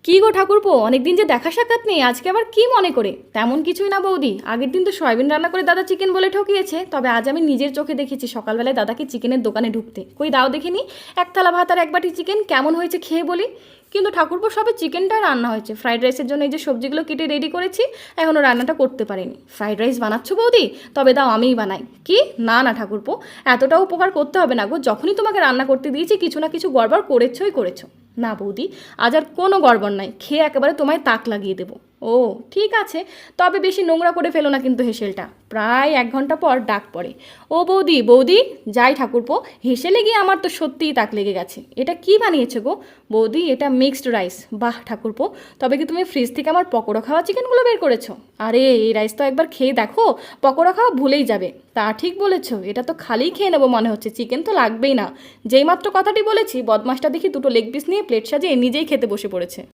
কি গো ঠাকুরপো, অনেকদিন যে দেখা সাক্ষাৎ নেই, আজকে আবার কি মনে করে? তেমন কিছুই না বৌদি, আগের দিন তো সয়াবিন রান্না করে দাদা চিকেন বলে ঠকিয়েছে। তবে আজ আমি নিজের চোখে দেখেছি সকালবেলায় দাদাকে চিকেনের দোকানে ঢুকতে। কই দাও দেখিনি, এক থালা ভাত আর এক বাটি চিকেন কেমন হয়েছে খেয়ে বলি। কিন্তু ঠাকুরপো সবে চিকেনটা রান্না হয়েছে, ফ্রাইড রাইসের জন্য এই যে সবজিগুলো কেটে রেডি করেছি, এখনও রান্নাটা করতে পারিনি। ফ্রাইড রাইস বানাচ্ছ বৌদি? তবে দাও আমিই বানাই। কি না না ঠাকুরপো, এতটাও উপকার করতে হবে না গো। যখনই তোমাকে রান্না করতে দিয়েছি কিছু না কিছু গড়বড় করেছো। না বৌদি, আজ আর কোনো গড়বড় নাই, খেয়ে একেবারে তোমায় তাক লাগিয়ে দেবো। ও ঠিক আছে, তবে বেশি নোংরা করে ফেলো না কিন্তু হেসেলটা। প্রায় 1 ঘন্টা পর ডাক পড়ে, ও বৌদি বৌদি। যাই ঠাকুরপো, হেসেলে গিয়ে আমার তো সত্যিই তাক লেগে গেছে। এটা কি বানিয়েছে গো? বৌদি এটা মিক্সড রাইস। বাহ ঠাকুরপো, তবে কি তুমি ফ্রিজ থেকে আমার পকোড়া খাওয়া চিকেনগুলো বের করেছো? আরে এই রাইস তো একবার খেয়ে দেখো, পকোড়া খাওয়া ভুলেই যাবে। তা ঠিক বলেছো, এটা তো খালিই খেয়ে নেবো মনে হচ্ছে, চিকেন তো লাগবেই না। যেই মাত্র কথাটি বলেছি, বদমাসটা দেখি দুটো লেগ পিস নিয়ে প্লেট সাজিয়ে নিজেই খেতে বসে পড়েছে।